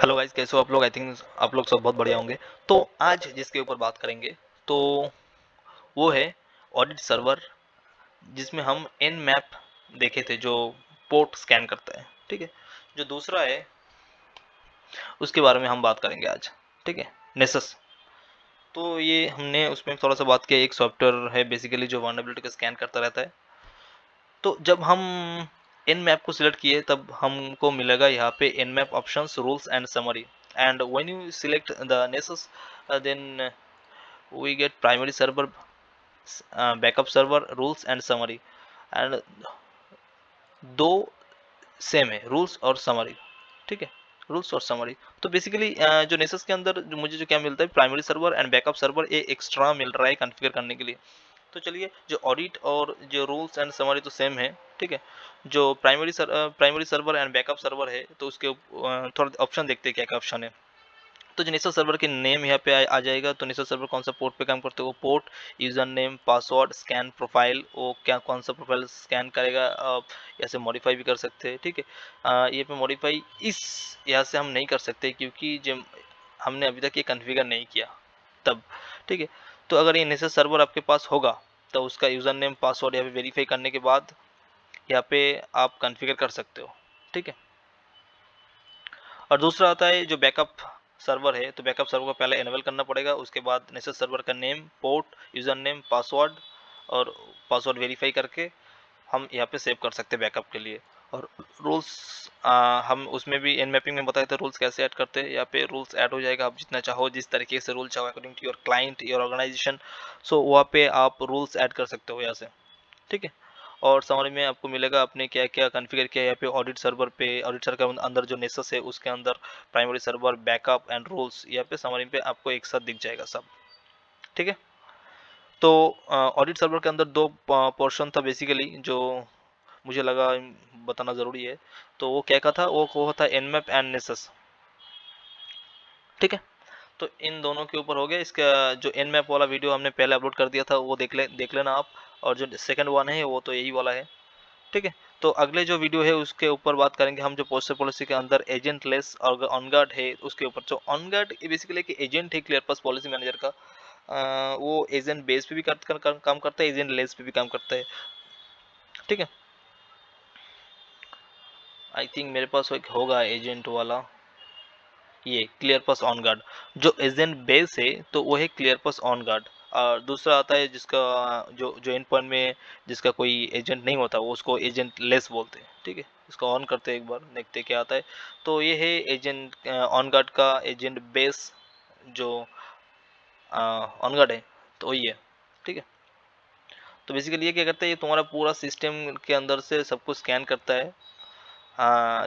Hello guys, कैसे हो आप लोग? आई थिंक आप लोग सब बहुत बढ़िया होंगे। तो आज जिसके ऊपर बात करेंगे तो वो है ऑडिट सर्वर, जिसमें हम एन मैप देखे थे जो पोर्ट स्कैन करता है। ठीक है। जो दूसरा है उसके बारे में हम बात करेंगे आज। ठीक है। नेसस। तो ये हमने उसमें थोड़ा सा बात किया। एक सॉफ्टवेयर है बेसिकली जो वल्नरेबिलिटी को स्कैन करता रहता है। तो जब हम एन मैप को सिलेक्ट किए तब हमको मिलेगा यहाँ पे an map options, rules and summary. And when you select the Nessus, then we get primary server, backup server, rules and summary। And दो सेम है, रूल्स और समरी। ठीक है। रूल्स और समरी। तो बेसिकली जो नेसस के अंदर मुझे जो क्या मिलता है, primary server and backup server ये एक्स्ट्रा मिल रहा है कॉन्फ़िगर करने के लिए। तो चलिए, जो ऑडिट और जो रूल्स एंड समरी तो सेम है। ठीक है। जो primary server and backup server है तो उसके थोड़ा ऑप्शन देखते हैं क्या क्या ऑप्शन है। तो जो नेसर सर्वर के नेम यहाँ पे आ जाएगा। तो नेसर सर्वर कौन सा पोर्ट पे काम करते हो, वो port, user name, password, scan profile, वो क्या कौन सा प्रोफाइल स्कैन करेगा, आप ऐसे मॉडिफाई भी कर सकते हैं। ठीक है। ये पे मॉडिफाई इस यहाँ से हम नहीं कर सकते क्योंकि जब हमने अभी तक ये कन्फिगर नहीं किया तब। ठीक है। तो अगर ये नेसर सर्वर आपके पास होगा तो उसका यूजर नेम पासवर्ड यहाँ पे वेरीफाई करने के बाद यहाँ पे आप कन्फिगर कर सकते हो। ठीक है। और दूसरा आता है जो बैकअप सर्वर है। तो बैकअप सर्वर को पहले एनेबल करना पड़ेगा, उसके बाद नेसेस सर्वर का name, port, user name, password और पासवर्ड वेरीफाई करके हम यहाँ पे सेव कर सकते हैं बैकअप के लिए। और रूल्स हम उसमें भी एन मैपिंग में बताए थे रूल्स कैसे ऐड करते हैं। यहाँ पे रूल्स ऐड हो जाएगा, आप जितना चाहो जिस तरीके से रूल चाहो according to your client, your organization. So वहाँ पे आप रूल्स ऐड कर सकते हो यहाँ से। ठीक है। और समरी में आपको मिलेगा आपने क्या क्या कॉन्फ़िगर किया है। यहाँ पे ऑडिट सर्वर पे, ऑडिट सर्वर के अंदर जो नेसस है उसके अंदर primary server, backup and rules, यहाँ पे समरी पे आपको एक साथ दिख जाएगा सब। ठीक है। तो ऑडिट सर्वर के अंदर दो पोर्शन था बेसिकली जो मुझे लगा बताना ज़रूरी है। तो वो क्या का था, वो था एनमैप एंड नेसस। ठीक है। तो इन दोनों के ऊपर हो गया। इसका जो एन मैप वाला वीडियो हमने पहले अपलोड कर दिया था वो देख लेना आप। और जो सेकंड वन है वो तो यही वाला है। ठीक है। तो अगले जो वीडियो है उसके ऊपर बात करेंगे हम जो पोस्टर पॉलिसी के अंदर एजेंट लेस और ऑन गार्ड है उसके ऊपर। जो ऑन गार्ड बेसिकली एक एजेंट है क्लियर पास पॉलिसी मैनेजर का। वो एजेंट बेस पे भी काम करता है, एजेंट लेस पे भी काम करता है। ठीक है। आई थिंक मेरे पास एक होगा एजेंट वाला, ये क्लियर पास ऑन गार्ड। जो एजेंट बेस है तो वो है क्लियर पास ऑन गार्ड। और दूसरा आता है जिसका जो एंड पॉइंट में जिसका कोई एजेंट नहीं होता वो उसको एजेंट लेस बोलते हैं। ठीक है। इसको ऑन करते हैं, एक बार देखते हैं क्या आता है। तो ये है एजेंट ऑन गार्ड का एजेंट बेस जो ऑन गार्ड है, तो वही है। ठीक है। तो बेसिकली ये क्या करता है, ये तुम्हारा पूरा सिस्टम के अंदर से सब कुछ स्कैन करता है।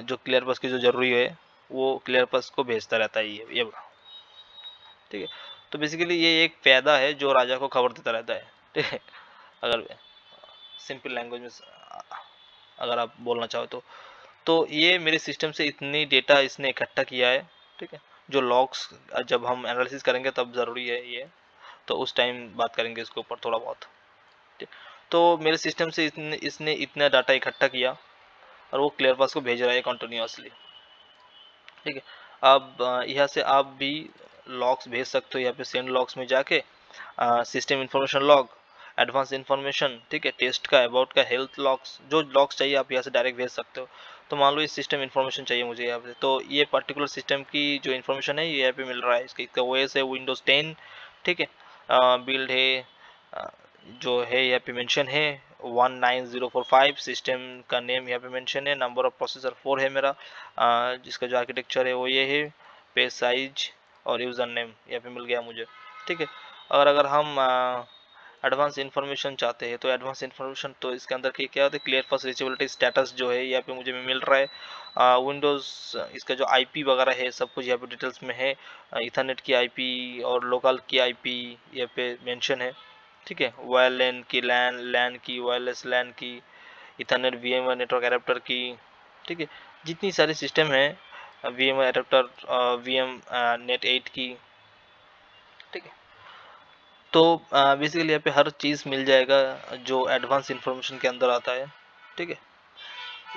जो क्लियर पास की जो जरूरी है वो क्लियर पास को भेजता रहता है ये। ठीक है। तो बेसिकली ये एक पैदा है जो राजा को खबर देता रहता है। ठीक है। अगर सिंपल लैंग्वेज में अगर आप बोलना चाहो तो ये मेरे सिस्टम से इतनी डेटा इसने इकट्ठा किया है। ठीक है। जो लॉग्स जब हम एनालिसिस करेंगे तब ज़रूरी है ये। तो उस टाइम बात करेंगे इसके ऊपर थोड़ा बहुत। ठीक। तो मेरे सिस्टम से इसने इतना डाटा इकट्ठा किया और वो क्लियर पास को भेज रहा है कंटिन्यूसली। ठीक है। अब यहाँ से आप भी लॉग्स भेज सकते हो। यहाँ पे सेंड लॉग्स में जाके system information log, advance information, ठीक है, टेस्ट का, अबाउट का, हेल्थ लॉग्स, जो लॉग्स चाहिए आप यहाँ से डायरेक्ट भेज सकते हो। तो मान लो ये सिस्टम इन्फॉर्मेशन चाहिए मुझे यहाँ पे, तो ये पर्टिकुलर सिस्टम की जो इन्फॉर्मेशन है ये यहाँ पे मिल रहा है। इसका ओएस है विंडोज़ 10। ठीक है। बिल्ड है, अ, जो है यहाँ पे मेंशन है 19045। सिस्टम का नेम यहाँ पे मेंशन है, नंबर ऑफ प्रोसेसर 4 है मेरा। जिसका जो आर्किटेक्चर है वो ये है, पेज साइज और यूज़र नेम यहाँ पे मिल गया मुझे। ठीक है। और अगर हम एडवांस इन्फॉर्मेशन चाहते हैं तो एडवांस इन्फॉर्मेशन तो इसके अंदर क्या होता है, क्लियर पास रीचेबिलिटी स्टेटस जो है यहाँ पे मुझे मिल रहा है। विंडोज़ इसका जो आईपी वगैरह है सब कुछ यहाँ पे डिटेल्स में है। इथरनेट की आईपी और लोकल की आईपी यहाँ पे मेंशन है। ठीक है। वायरलैन की, लैन लैन की, वायरलेस लैन की, इथरनेट वीएमआई नेटवर्क एडेप्टर की। ठीक है। जितनी सारी सिस्टम है, वीएमआई एडेप्टर, वीएम नेट 8 की। ठीक है। तो बेसिकली यहाँ पे हर चीज़ मिल जाएगा जो एडवांस इंफॉर्मेशन के अंदर आता है। ठीक है।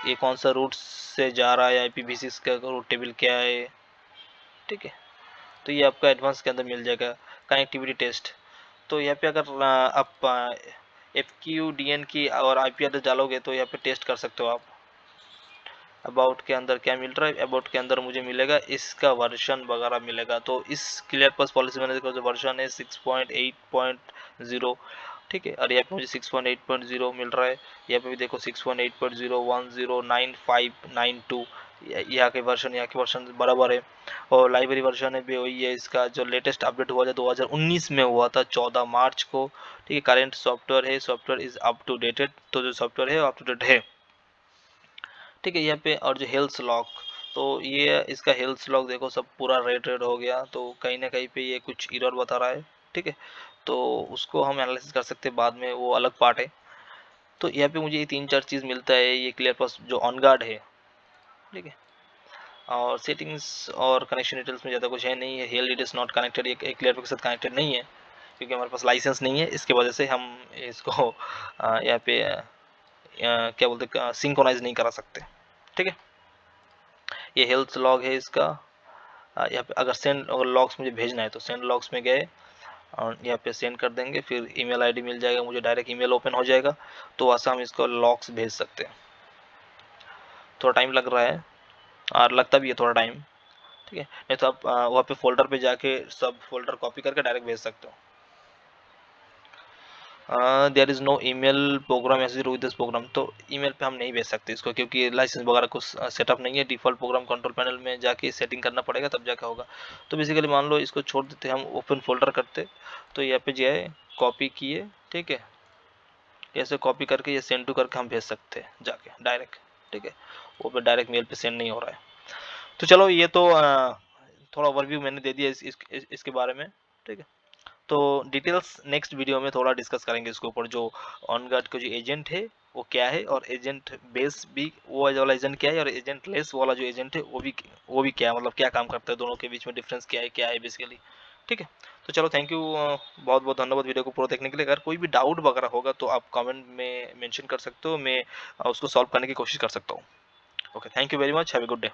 ये कौन सा रूट से जा रहा है, IPv6 का रूट टेबल क्या है, ठीक है। तो ये आपका एडवांस के अंदर मिल जाएगा। कनेक्टिविटी टेस्ट, तो यहाँ पे अगर आप FQDN की और IP एड्रेस डालोगे तो यहाँ पे टेस्ट कर सकते हो आप। अबाउट के अंदर क्या मिल रहा है, अबाउट के अंदर मुझे मिलेगा इसका वर्जन वगैरह मिलेगा। तो इस क्लियर पास पॉलिसी मैनेजर का जो वर्जन है 6.8.0, ठीक है। और यहाँ पे मुझे 6.8.0 मिल रहा है। यहाँ पे भी देखो 6.8.0, 109592, यहाँ के वर्जन बराबर है। और लाइब्रेरी वर्जन है भी वही है। इसका जो लेटेस्ट अपडेट हुआ था 2019 में हुआ था 14 मार्च को, ठीक है। करेंट सॉफ्टवेयर है, software is up to dated, तो जो सॉफ्टवेयर है अप टू डेट है, ठीक है। यहाँ पे और जो हेल्थ लॉग, तो ये इसका हेल्थ लॉग देखो सब पूरा रेड रेड हो गया, तो कहीं ना कहीं पे ये कुछ एरर बता रहा है, ठीक है। तो उसको हम एनालिसिस कर सकते हैं बाद में, वो अलग पार्ट है। तो यहाँ पे मुझे ये 3-4 चीज़ मिलता है ये क्लियर पास जो ऑन गार्ड है, ठीक है। और सेटिंग्स और कनेक्शन डिटेल्स में ज़्यादा कुछ है नहीं है। हेल डिटेल्स नॉट कनेक्टेड, ये क्लियर के साथ कनेक्टेड नहीं है क्योंकि हमारे पास लाइसेंस नहीं है, इसकी वजह से हम इसको यहाँ पे क्या बोलते सिंक्रोनाइज नहीं करा सकते, ठीक है। ये हेल्थ लॉग है इसका। यहाँ पे अगर अगर लॉग्स मुझे भेजना है तो सेंड लॉग्स में गए और यहाँ पे सेंड कर देंगे, फिर ईमेल आईडी मिल जाएगा मुझे, डायरेक्ट ईमेल ओपन हो जाएगा, तो वैसा हम इसको लॉग्स भेज सकते हैं। थोड़ा टाइम लग रहा है और लगता भी है थोड़ा टाइम, ठीक है। नहीं तो आप वहाँ पे फोल्डर पे जाके सब फोल्डर कॉपी करके डायरेक्ट भेज सकते हो। There is no email program as with this program, तो ईमेल पे हम नहीं भेज सकते इसको क्योंकि लाइसेंस वगैरह कुछ सेटअप नहीं है। डिफ़ॉल्ट प्रोग्राम कंट्रोल पैनल में जाके सेटिंग करना पड़ेगा तब जाके होगा। तो बेसिकली मान लो इसको छोड़ देते हम, ओपन फोल्डर करते, तो यहाँ पे जाए कॉपी किए, ठीक है। ऐसे कॉपी करके ये सेंड टू करके हम भेज सकते हैं जाके डायरेक्ट, ठीक है। वो पे डायरेक्ट मेल पे सेंड नहीं हो रहा है। तो चलो ये तो थोड़ा ओवरव्यू मैंने दे दिया इसके बारे में, ठीक है। तो डिटेल्स नेक्स्ट वीडियो में थोड़ा डिस्कस करेंगे इसके ऊपर, जो ऑन गार्ड का जो एजेंट है वो क्या है, और एजेंट बेस भी वो वाला एजेंट क्या है, और एजेंट लेस वाला जो एजेंट है वो भी क्या, मतलब क्या काम करता है, दोनों के बीच में डिफरेंस क्या है बेसिकली, ठीक है। तो चलो थैंक यू, बहुत बहुत धन्यवाद वीडियो को पूरा देखने के लिए। अगर कोई भी डाउट वगैरह होगा तो आप कमेंट में मेंशन कर सकते हो, मैं उसको सॉल्व करने की कोशिश कर सकता हूँ। Okay, thank you very much, have a good day.